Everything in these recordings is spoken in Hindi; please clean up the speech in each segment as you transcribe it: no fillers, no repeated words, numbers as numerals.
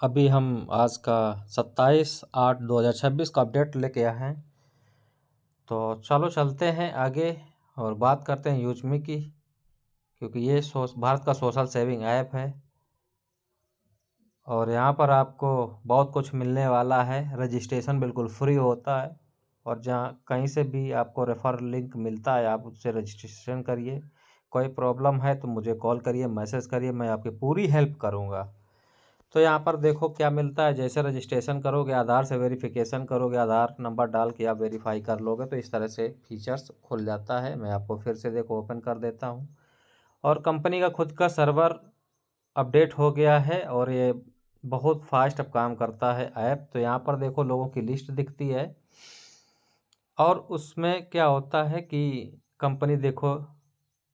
अभी हम आज का 27/8/2026 का अपडेट लेके आए हैं। तो चलो चलते हैं आगे और बात करते हैं यूजमी की, क्योंकि ये भारत का सोशल सेविंग ऐप है और यहाँ पर आपको बहुत कुछ मिलने वाला है। रजिस्ट्रेशन बिल्कुल फ्री होता है और जहाँ कहीं से भी आपको रेफर लिंक मिलता है आप उससे रजिस्ट्रेशन करिए। कोई प्रॉब्लम है तो मुझे कॉल करिए, मैसेज करिए, मैं आपकी पूरी हेल्प करूँगा। तो यहाँ पर देखो क्या मिलता है। जैसे रजिस्ट्रेशन करोगे, आधार से वेरिफिकेशन करोगे, आधार नंबर डाल के आप वेरीफाई कर लोगे तो इस तरह से फीचर्स खुल जाता है। मैं आपको फिर से देखो ओपन कर देता हूँ और कंपनी का खुद का सर्वर अपडेट हो गया है और ये बहुत फास्ट अब काम करता है ऐप। तो यहाँ पर देखो लोगों की लिस्ट दिखती है और उसमें क्या होता है कि कंपनी देखो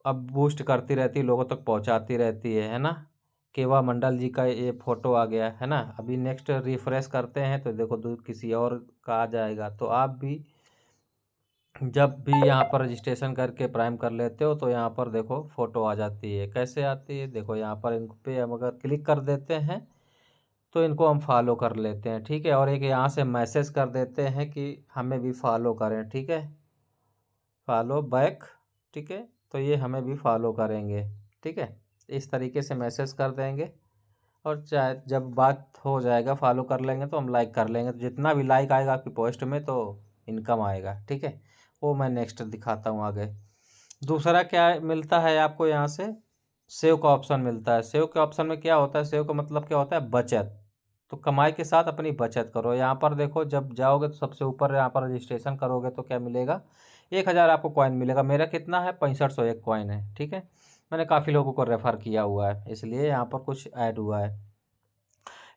अब बूस्ट करती रहती है, लोगों तक पहुँचाती रहती है ना। केवा मंडल जी का ये फोटो आ गया है ना। अभी नेक्स्ट रिफ्रेश करते हैं तो देखो दूध किसी और का आ जाएगा। तो आप भी जब भी यहाँ पर रजिस्ट्रेशन करके प्राइम कर लेते हो तो यहाँ पर देखो फ़ोटो आ जाती है। कैसे आती है देखो, यहाँ पर इन पे हम अगर क्लिक कर देते हैं तो इनको हम फॉलो कर लेते हैं, ठीक है। और एक यहाँ से मैसेज कर देते हैं कि हमें भी फॉलो करें, ठीक है, फॉलो बैक, ठीक है। तो ये हमें भी फॉलो करेंगे, ठीक है। इस तरीके से मैसेज कर देंगे और चाहे जब बात हो जाएगा फॉलो कर लेंगे तो हम लाइक कर लेंगे। तो जितना भी लाइक आएगा आपकी पोस्ट में तो इनकम आएगा, ठीक है। वो मैं नेक्स्ट दिखाता हूँ आगे। दूसरा क्या मिलता है आपको, यहाँ से सेव का ऑप्शन मिलता है। सेव के ऑप्शन में क्या होता है, सेव का मतलब क्या होता है, बचत। तो कमाई के साथ अपनी बचत करो। यहाँ पर देखो जब जाओगे तो सबसे ऊपर यहाँ पर रजिस्ट्रेशन करोगे तो क्या मिलेगा, 1000 आपको कॉइन मिलेगा। मेरा कितना है, 6501 कॉइन है, ठीक है। मैंने काफ़ी लोगों को रेफ़र किया हुआ है इसलिए यहाँ पर कुछ ऐड हुआ है।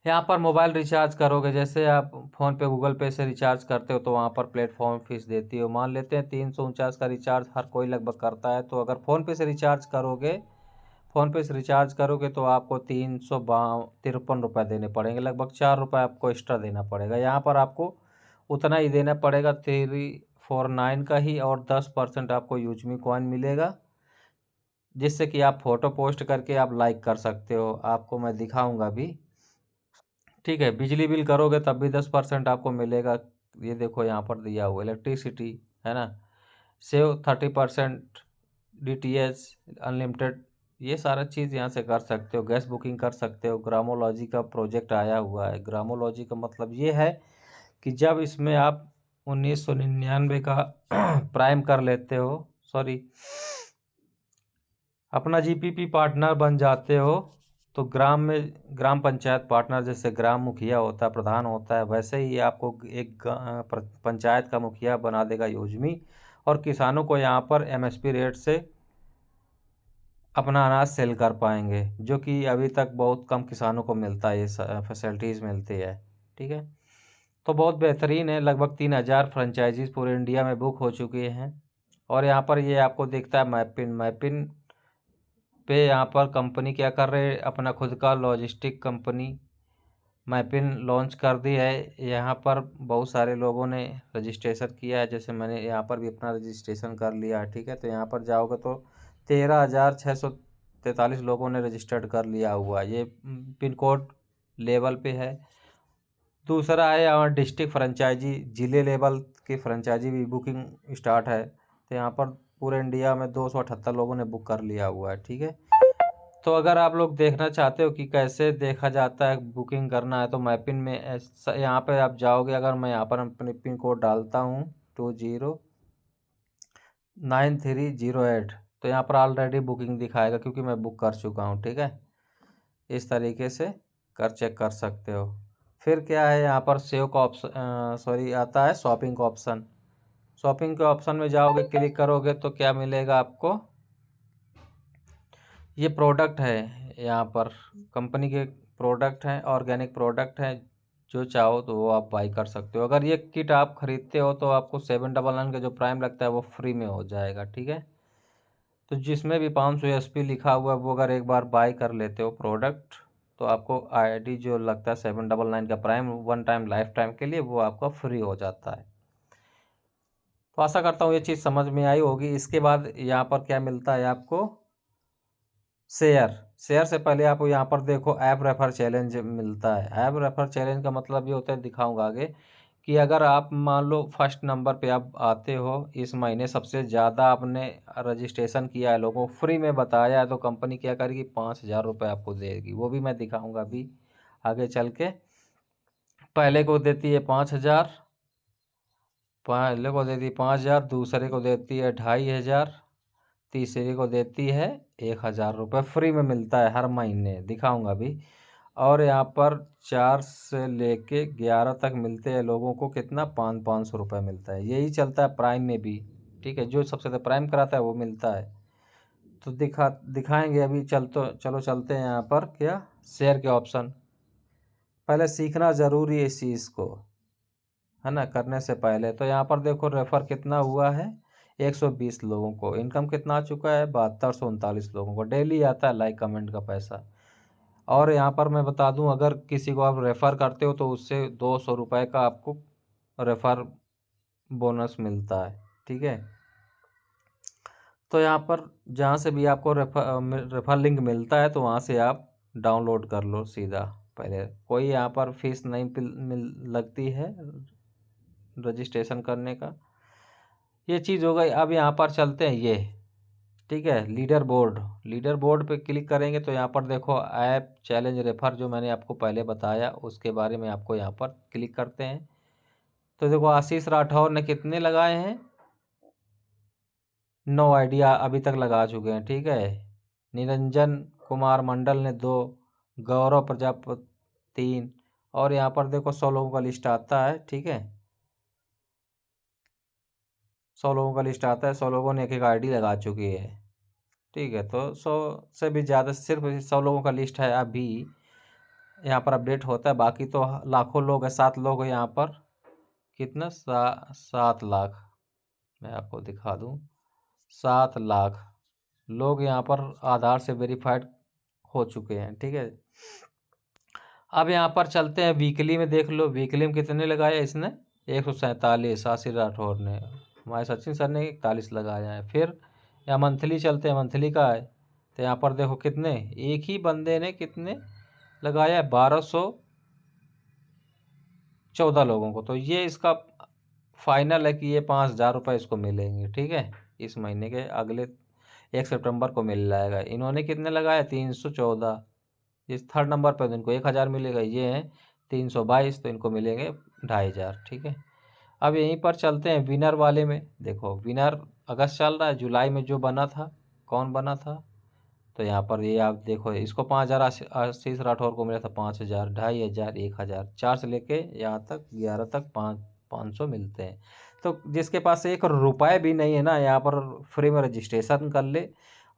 यहाँ पर मोबाइल रिचार्ज करोगे, जैसे आप फ़ोन पे गूगल पे से रिचार्ज करते हो तो वहाँ पर प्लेटफॉर्म फीस देती हो। मान लेते हैं 349 का रिचार्ज हर कोई लगभग करता है। तो अगर फ़ोनपे से रिचार्ज करोगे, फ़ोनपे से रिचार्ज करोगे तो आपको 353 रुपये देने पड़ेंगे, लगभग 4 रुपये आपको एक्स्ट्रा देना पड़ेगा। यहाँ पर आपको उतना ही देना पड़ेगा 349 का ही, और 10% आपको यूजमी कॉइन मिलेगा, जिससे कि आप फ़ोटो पोस्ट करके आप लाइक कर सकते हो। आपको मैं दिखाऊंगा भी, ठीक है। बिजली बिल करोगे तब भी 10% आपको मिलेगा। ये देखो यहाँ पर दिया हुआ इलेक्ट्रिसिटी है ना, सेव 30%, DTH अनलिमिटेड, ये सारा चीज़ यहाँ से कर सकते हो। गैस बुकिंग कर सकते हो। ग्रामोलॉजी का प्रोजेक्ट आया हुआ है। ग्रामोलॉजी का मतलब ये है कि जब इसमें आप 1999 का प्राइम कर लेते हो, सॉरी, अपना GPP पार्टनर बन जाते हो तो ग्राम में ग्राम पंचायत पार्टनर, जैसे ग्राम मुखिया होता है, प्रधान होता है, वैसे ही आपको एक पंचायत का मुखिया बना देगा यूजमी। और किसानों को यहाँ पर MSP रेट से अपना अनाज सेल कर पाएंगे, जो कि अभी तक बहुत कम किसानों को मिलता है, ये फैसिलिटीज़ मिलती है, ठीक है। तो बहुत बेहतरीन है। लगभग 3000 फ्रेंचाइजीज पूरे इंडिया में बुक हो चुकी हैं। और यहाँ पर ये आपको दिखता है मैपिन। मैपिन पे यहाँ पर कंपनी क्या कर रहे हैं, अपना खुद का लॉजिस्टिक कंपनी मैपिन लॉन्च कर दी है। यहाँ पर बहुत सारे लोगों ने रजिस्ट्रेशन किया है, जैसे मैंने यहाँ पर भी अपना रजिस्ट्रेशन कर लिया है, ठीक है। तो यहाँ पर जाओगे तो 13,643 लोगों ने रजिस्टर्ड कर लिया हुआ है। ये पिन कोड लेवल पे है। दूसरा है यहाँ डिस्ट्रिक्ट फ्रेंचाइजी, ज़िले लेवल की फ्रेंचाइजी भी बुकिंग स्टार्ट है। तो यहाँ पर पूरे इंडिया में 278 लोगों ने बुक कर लिया हुआ है, ठीक है। तो अगर आप लोग देखना चाहते हो कि कैसे देखा जाता है, बुकिंग करना है, तो मैपिन में यहाँ पे आप जाओगे। अगर मैं यहाँ पर अपने पिन कोड डालता हूँ 209308, तो यहाँ पर ऑलरेडी बुकिंग दिखाएगा क्योंकि मैं बुक कर चुका हूँ, ठीक है। इस तरीके से कर चेक कर सकते हो। फिर क्या है, यहाँ पर सेव का ऑप्शन, सॉरी, आता है शॉपिंग का ऑप्शन। शॉपिंग के ऑप्शन में जाओगे, क्लिक करोगे तो क्या मिलेगा आपको, ये प्रोडक्ट है। यहाँ पर कंपनी के प्रोडक्ट हैं, ऑर्गेनिक प्रोडक्ट हैं, जो चाहो तो वो आप बाई कर सकते हो। अगर ये किट आप ख़रीदते हो तो आपको 799 का जो प्राइम लगता है वो फ्री में हो जाएगा, ठीक है। तो जिसमें भी 500 SP लिखा हुआ है वो अगर एक बार बाई कर लेते हो प्रोडक्ट तो आपको ID जो लगता है 799 का प्राइम, 1 टाइम लाइफ टाइम के लिए, वो आपका फ्री हो जाता है। तो आशा करता हूँ ये चीज़ समझ में आई होगी। इसके बाद यहाँ पर क्या मिलता है आपको, शेयर शेयर से पहले आप यहाँ पर देखो ऐप रेफर चैलेंज मिलता है। ऐप रेफर चैलेंज का मतलब ये होता है, दिखाऊंगा आगे, कि अगर आप मान लो फर्स्ट नंबर पे आप आते हो इस महीने, सबसे ज़्यादा आपने रजिस्ट्रेशन किया है, लोगों को फ्री में बताया है, तो कंपनी क्या करेगी, 5,000 रुपये आपको देगी। वो भी मैं दिखाऊंगा अभी आगे चल के। पहले को देती है 5,000, पहले को देती है 5,000, दूसरे को देती है 2,500, तीसरे को देती है 1,000 रुपये फ्री में मिलता है हर महीने, दिखाऊंगा अभी। और यहाँ पर 4 से लेके 11 तक मिलते हैं लोगों को, कितना, 500 रुपये मिलता है। यही चलता है प्राइम में भी, ठीक है, जो सबसे ज़्यादा प्राइम कराता है वो मिलता है। तो दिखाएंगे अभी। चलो चलते हैं यहाँ पर क्या, शेयर के ऑप्शन। पहले सीखना ज़रूरी है इस चीज़ को, है ना, करने से पहले। तो यहाँ पर देखो रेफर कितना हुआ है, 120 लोगों को। इनकम कितना आ चुका है, 7239 लोगों को। डेली आता है लाइक कमेंट का पैसा। और यहाँ पर मैं बता दूं, अगर किसी को आप रेफ़र करते हो तो उससे 200 रुपये का आपको रेफ़र बोनस मिलता है, ठीक है। तो यहाँ पर जहाँ से भी आपको रेफर लिंक मिलता है तो वहाँ से आप डाउनलोड कर लो सीधा। पहले कोई यहाँ पर फीस नहीं लगती है रजिस्ट्रेशन करने का। ये चीज़ हो गई। अब यहाँ पर चलते हैं ये, ठीक है, लीडर बोर्ड पे क्लिक करेंगे तो यहाँ पर देखो ऐप चैलेंज रेफर, जो मैंने आपको पहले बताया उसके बारे में आपको यहाँ पर क्लिक करते हैं। तो देखो आशीष राठौर ने कितने लगाए हैं, 9 आइडिया अभी तक लगा चुके हैं, ठीक है। निरंजन कुमार मंडल ने 2, गौरव प्रजापति 3, और यहाँ पर देखो 100 लोगों का लिस्ट आता है, ठीक है। 100 लोगों का लिस्ट आता है, 100 लोगों ने एक एक आईडी लगा चुकी है, ठीक है। तो 100 से भी ज़्यादा, सिर्फ 100 लोगों का लिस्ट है अभी यहाँ पर अपडेट होता है। बाकी तो लाखों लोग हैं, 7 लोग हैं यहाँ पर, कितना, 7 लाख, मैं आपको दिखा दूँ, 7 लाख लोग यहाँ पर आधार से वेरीफाइड हो चुके हैं, ठीक है। अब यहाँ पर चलते हैं वीकली में, देख लो वीकली में कितने लगाया इसने, 147, आशीष राठौर ने। हमारे सचिन सर ने 41 लगाया है। फिर या मंथली चलते हैं, मंथली का है तो यहाँ पर देखो कितने, एक ही बंदे ने कितने लगाया है, 1214 लोगों को। तो ये इसका फाइनल है कि ये 5,000 रुपये इसको मिलेंगे, ठीक है। इस महीने के अगले 1 सितंबर को मिल जाएगा। इन्होंने कितने लगाया, 314। इस थर्ड नंबर पर इनको 1,000 मिलेगा। ये हैं 322, तो इनको मिलेंगे 2,500, ठीक है। अब यहीं पर चलते हैं विनर वाले में। देखो विनर अगस्त चल रहा है, जुलाई में जो बना था, कौन बना था, तो यहाँ पर ये आप देखो, इसको 5,000 आशीष राठौर को मिला था, 5,000, 2,500, 1,000, 4 से लेके यहाँ तक 11 तक 500 मिलते हैं। तो जिसके पास 1 रुपये भी नहीं है ना, यहाँ पर फ्री में रजिस्ट्रेशन कर ले,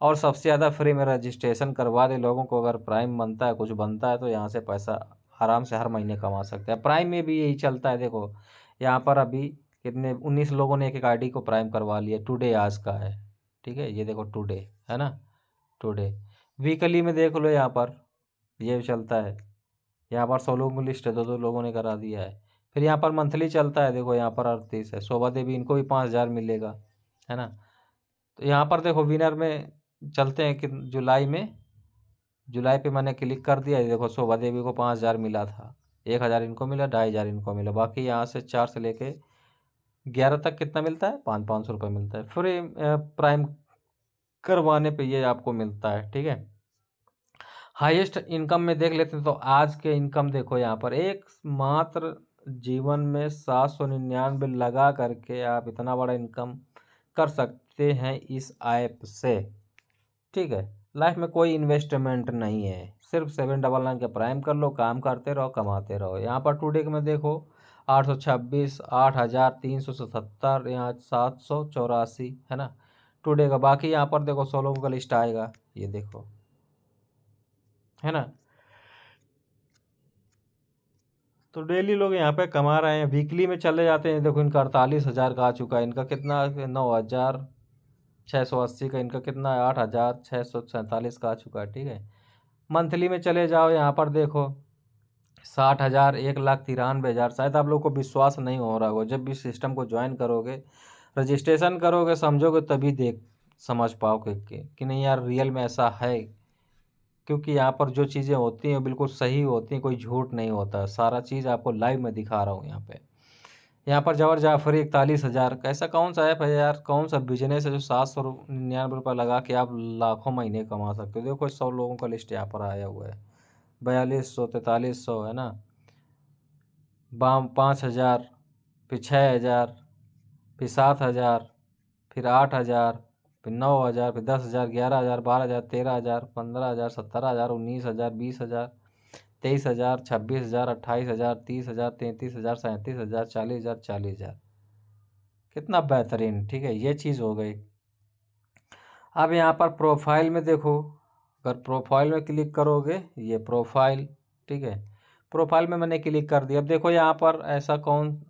और सबसे ज़्यादा फ्री में रजिस्ट्रेशन करवा दे लोगों को। अगर प्राइम बनता है, कुछ बनता है, तो यहाँ से पैसा आराम से हर महीने कमा सकते हैं। प्राइम में भी यही चलता है। देखो यहाँ पर अभी कितने, 19 लोगों ने एक आईडी को प्राइम करवा लिया। टुडे आज का है, ठीक है, ये देखो टुडे है ना, टुडे। वीकली में देख लो यहाँ पर ये चलता है, यहाँ पर 100 लोगों की लिस्ट है, 2 लोगों ने करा दिया है। फिर यहाँ पर मंथली चलता है, देखो यहाँ पर 38 है, शोभा देवी, इनको भी 5,000 मिलेगा, है ना। तो यहाँ पर देखो विनर में चलते हैं कि जुलाई पे मैंने क्लिक कर दिया। ये देखो शोभा देवी को 5,000 मिला था, 1,000 इनको मिला, 2,500 इनको मिला। बाकी यहाँ से 4 से लेके 11 तक कितना मिलता है, 500 रुपये मिलता है फ्री प्राइम करवाने पे, ये आपको मिलता है, ठीक है। हाईएस्ट इनकम में देख लेते हैं, तो आज के इनकम देखो यहाँ पर, एक मात्र जीवन में 799 लगा करके आप इतना बड़ा इनकम कर सकते हैं इस ऐप से, ठीक है। लाइफ में कोई इन्वेस्टमेंट नहीं है, सिर्फ 799 का प्राइम कर लो, काम करते रहो, कमाते रहो। यहाँ पर टुडे में देखो 826, 8,377, यहाँ 784, है ना, टुडे का। बाकी यहाँ पर देखो 100 लोगों का लिस्ट आएगा, ये देखो, है ना। तो डेली लोग यहाँ पे कमा रहे हैं। वीकली में चले जाते हैं, देखो इनका 48,000 का आ चुका है। इनका कितना, 9,680 का। इनका कितना है, 8,647 का आ चुका है, ठीक है। मंथली में चले जाओ, यहाँ पर देखो 60,000, 1,93,000। शायद आप लोग को विश्वास नहीं हो रहा होगा, जब भी सिस्टम को ज्वाइन करोगे, रजिस्ट्रेशन करोगे, समझोगे, तभी समझ पाओगे कि नहीं यार रियल में ऐसा है क्योंकि यहाँ पर जो चीज़ें होती हैं बिल्कुल सही होती हैं, कोई झूठ नहीं होता। सारा चीज़ आपको लाइव में दिखा रहा हूँ यहाँ पे। यहाँ पर जबर जाफ़री 41,000 ऐसा कौन सा ऐप है यार, कौन सा बिज़नेस है जो 799 लगा के आप लाखों महीने कमा सकते हो। देखो 100 लोगों का लिस्ट यहाँ पर आया हुआ है। 4200, 4300 है ना, बाम 5,000, फिर 6,000, फिर 7,000, फिर 8,000, फिर 9,000, फिर 10,000, 11,000, 12,000, 13,000, 15,000, 17,000, 19,000, 20,000, 23,000, 26,000, 28,000, 30,000, 33,000, 37,000, 40,000, 40,000। कितना बेहतरीन, ठीक है, ये चीज़ हो गई। अब यहाँ पर प्रोफाइल में देखो, अगर प्रोफाइल में क्लिक करोगे, ये प्रोफाइल, ठीक है, प्रोफाइल में मैंने क्लिक कर दिया। अब देखो यहाँ पर ऐसा कौन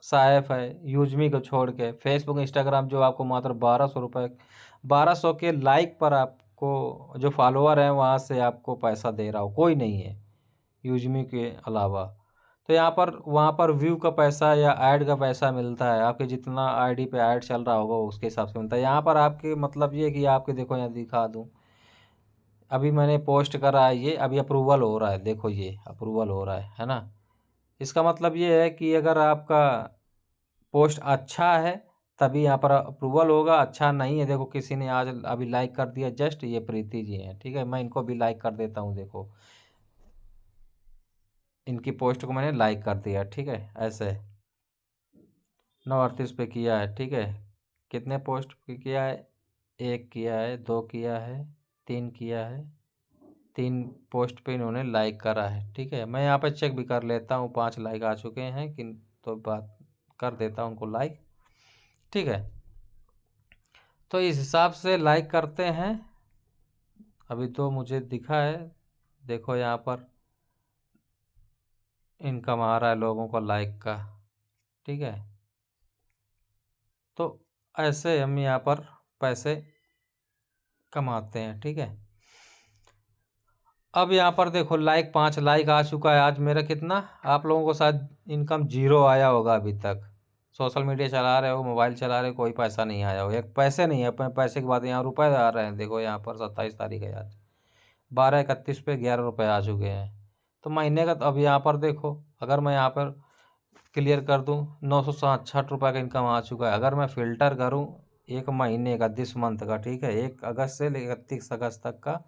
सा ऐप है यूजमी को छोड़ के, फेसबुक इंस्टाग्राम जो आपको मात्र 1200 के लाइक पर आपको जो फॉलोअर हैं वहाँ से आपको पैसा दे रहा हो, कोई नहीं है यूजमी के अलावा। तो यहाँ पर वहाँ पर व्यू का पैसा या ऐड का पैसा मिलता है, आपके जितना आईडी पे ऐड चल रहा होगा उसके हिसाब से मिलता है। यहाँ पर आपके मतलब ये कि आपके देखो यहाँ दिखा दूँ, अभी मैंने पोस्ट करा है ये, अभी अप्रूवल हो रहा है, देखो ये अप्रूवल हो रहा है ना। इसका मतलब ये है कि अगर आपका पोस्ट अच्छा है तभी यहाँ पर अप्रूवल होगा, अच्छा नहीं है, देखो किसी ने आज अभी लाइक कर दिया, जस्ट ये प्रीति जी हैं, ठीक है, मैं इनको भी लाइक कर देता हूँ। देखो इनकी पोस्ट को मैंने लाइक कर दिया, ठीक है, ऐसे 9:38 पे किया है, ठीक है। कितने पोस्ट पे किया है, 1 किया है, 2 किया है, 3 किया है, 3 पोस्ट पे इन्होंने लाइक करा है, ठीक है। मैं यहाँ पे चेक भी कर लेता हूँ 5 लाइक आ चुके हैं कि, तो बात कर देता हूँ उनको लाइक, ठीक है। तो इस हिसाब से लाइक करते हैं। अभी तो मुझे दिखा है, देखो यहाँ पर इनकम आ रहा है लोगों को लाइक का, ठीक है। तो ऐसे हम यहाँ पर पैसे कमाते हैं, ठीक है। अब यहाँ पर देखो लाइक 5 लाइक आ चुका है आज मेरा, कितना आप लोगों को शायद इनकम 0 आया होगा अभी तक। सोशल मीडिया चला रहे हो, मोबाइल चला रहे हो, कोई पैसा नहीं आया हो, एक पैसे नहीं है, पैसे की बात, यहाँ रुपए आ रहे हैं। देखो यहाँ पर 27 तारीख है आज, 12/31 पे 11 रुपये आ चुके हैं। तो महीने का, तो अब यहाँ पर देखो, अगर मैं यहाँ पर क्लियर कर दूँ, 967 रुपये का इनकम आ चुका है। अगर मैं फ़िल्टर करूँ एक महीने का, दिस मंथ का, ठीक है, 1 अगस्त से 31 अगस्त तक का,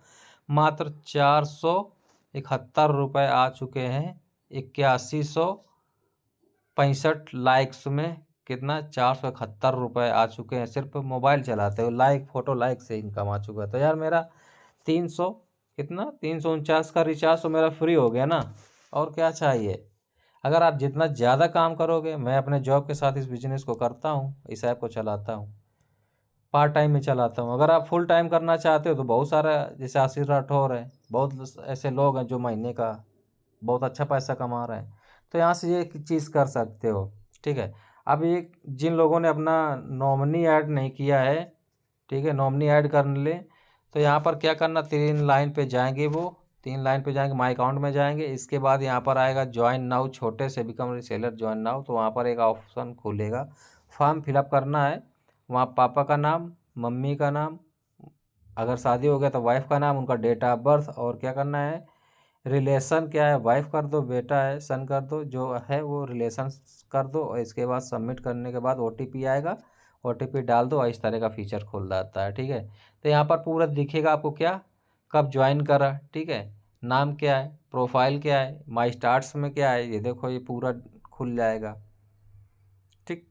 मात्र 471 रुपये आ चुके हैं। 8165 लाइक्स में कितना, 471 रुपये आ चुके हैं, सिर्फ मोबाइल चलाते हो, लाइक फ़ोटो लाइक से इनकम आ चुका है। तो यार मेरा 300 कितना, 349 का रिचार्ज तो मेरा फ्री हो गया ना, और क्या चाहिए। अगर आप जितना ज़्यादा काम करोगे, मैं अपने जॉब के साथ इस बिज़नेस को करता हूँ, इस ऐप को चलाता हूँ, पार्ट टाइम में चलाता हूँ। अगर आप फुल टाइम करना चाहते हो तो बहुत सारा, जैसे आशीष राठौर है, बहुत ऐसे लोग हैं जो महीने का बहुत अच्छा पैसा कमा रहे हैं। तो यहाँ से ये चीज़ कर सकते हो, ठीक है। अब ये जिन लोगों ने अपना नॉमिनी ऐड नहीं किया है, ठीक है, नॉमिनी ऐड कर ले, तो यहाँ पर क्या करना, 3 लाइन पे जाएंगे, वो 3 लाइन पे जाएंगे, माई अकाउंट में जाएंगे, इसके बाद यहाँ पर आएगा ज्वाइन नाउ, छोटे से बिकम रीसेलर ज्वाइन नाउ, तो वहाँ पर एक ऑप्शन खुलेगा, फॉर्म फिलअप करना है। वहाँ पापा का नाम, मम्मी का नाम, अगर शादी हो गया तो वाइफ का नाम, उनका डेट ऑफ बर्थ, और क्या करना है, रिलेशन क्या है, वाइफ कर दो, बेटा है सन कर दो, जो है वो रिलेशन कर दो, और इसके बाद सबमिट करने के बाद ओटीपी आएगा, ओटीपी डाल दो, और इस तरह का फीचर खुल जाता है, ठीक है। तो यहाँ पर पूरा दिखेगा आपको क्या, कब ज्वाइन करा, ठीक है, नाम क्या है, प्रोफाइल क्या है, माई स्टार्ट्स में क्या है, ये देखो ये पूरा खुल जाएगा, ठीक,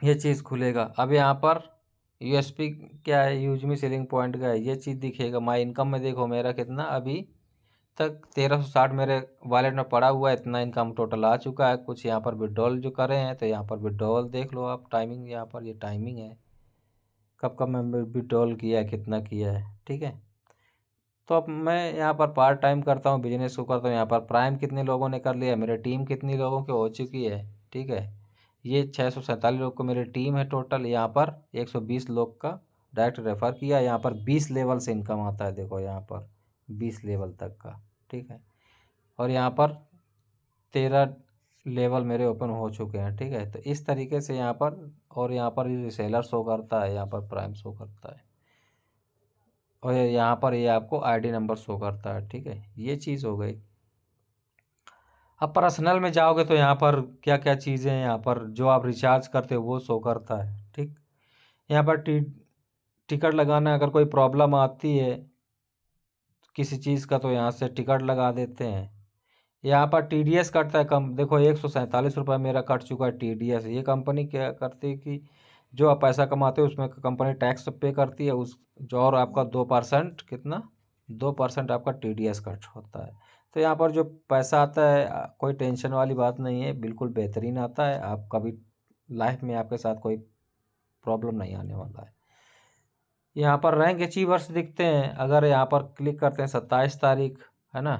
ये चीज़ खुलेगा। अब यहाँ पर यूएसपी क्या है, यूजमी सेलिंग पॉइंट का है, ये चीज़ दिखेगा। माई इनकम में देखो मेरा कितना अभी तक 1360 मेरे वॉलेट में पड़ा हुआ है, इतना इनकम टोटल आ चुका है। कुछ यहाँ पर विड्रॉल जो करे हैं, तो यहाँ पर विड्रॉल देख लो आप, टाइमिंग यहाँ पर ये टाइमिंग है, कब कब मैं विड्रॉल किया है, कितना किया है, ठीक है। तो अब मैं यहाँ पर पार्ट टाइम करता हूँ, बिजनेस को करता हूँ। यहाँ पर प्राइम कितने लोगों ने कर लिया, मेरी टीम कितनी लोगों की हो चुकी है, ठीक है, ये 647 लोग को मेरी टीम है टोटल। यहाँ पर 120 लोग का डायरेक्ट रेफ़र किया, यहाँ पर 20 लेवल से इनकम आता है, देखो यहाँ पर 20 लेवल तक का, ठीक है। और यहाँ पर 13 लेवल मेरे ओपन हो चुके हैं, ठीक है। तो इस तरीके से यहाँ पर, और यहाँ पर रिसेलर शो करता है, यहाँ पर प्राइम शो करता है। और यहाँ पर ये आपको आईडी नंबर शो करता है। ठीक है, ये चीज़ हो गई। अब पर्सनल में जाओगे तो यहाँ पर क्या क्या चीज़ें हैं, यहाँ पर जो आप रिचार्ज करते हो वो शो करता है। ठीक, यहाँ पर टिकट लगाना, अगर कोई प्रॉब्लम आती है किसी चीज़ का तो यहाँ से टिकट लगा देते हैं। यहाँ पर TDS कटता है कम, देखो 147 रुपये मेरा कट चुका है TDS। ये कंपनी क्या करती है कि जो आप पैसा कमाते हो उसमें कंपनी टैक्स पे करती है उस जो, और आपका 2% कितना 2% आपका TDS कट होता है। तो यहाँ पर जो पैसा आता है कोई टेंशन वाली बात नहीं है, बिल्कुल बेहतरीन आता है। आप कभी लाइफ में आपके साथ कोई प्रॉब्लम नहीं आने वाला है। यहाँ पर रैंक अचीवर्स दिखते हैं, अगर यहाँ पर क्लिक करते हैं 27 तारीख है ना,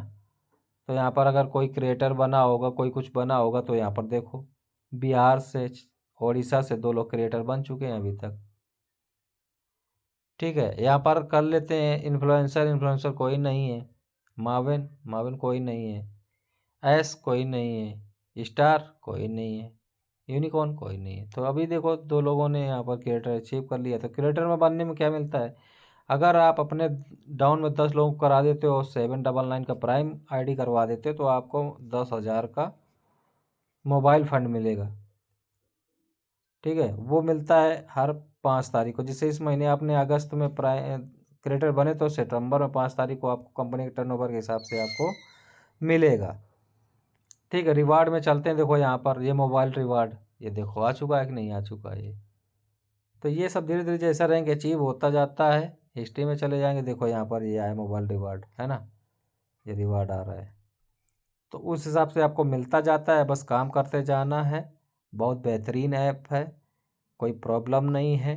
तो यहाँ पर अगर कोई क्रिएटर बना होगा, कोई कुछ बना होगा तो यहाँ पर देखो बिहार से उड़ीसा से 2 लोग क्रिएटर बन चुके हैं अभी तक। ठीक है, यहाँ पर कर लेते हैं इन्फ्लुएंसर कोई नहीं है, माविन कोई नहीं है, एस कोई नहीं है, स्टार कोई नहीं है, यूनिकॉर्न कोई नहीं है। तो अभी देखो 2 लोगों ने यहाँ पर क्रिएटर अचीव कर लिया। तो क्रिएटर में बनने में क्या मिलता है, अगर आप अपने डाउन में 10 लोगों को करा देते हो, 799 का प्राइम आईडी करवा देते हो तो आपको 10,000 का मोबाइल फंड मिलेगा। ठीक है, वो मिलता है हर 5 तारीख को। जैसे इस महीने आपने अगस्त में क्रिएटर बने तो सितंबर में 5 तारीख को आपको कंपनी के टर्नओवर के हिसाब से आपको मिलेगा। ठीक है, रिवार्ड में चलते हैं। देखो यहाँ पर ये मोबाइल रिवार्ड, ये देखो आ चुका है कि नहीं आ चुका है ये। तो ये सब धीरे धीरे जैसा रैंक अचीव होता जाता है, हिस्ट्री में चले जाएंगे। देखो यहाँ पर ये आया मोबाइल रिवार्ड है ना, ये रिवार्ड आ रहा है। तो उस हिसाब से आपको मिलता जाता है, बस काम करते जाना है। बहुत बेहतरीन ऐप है, कोई प्रॉब्लम नहीं है।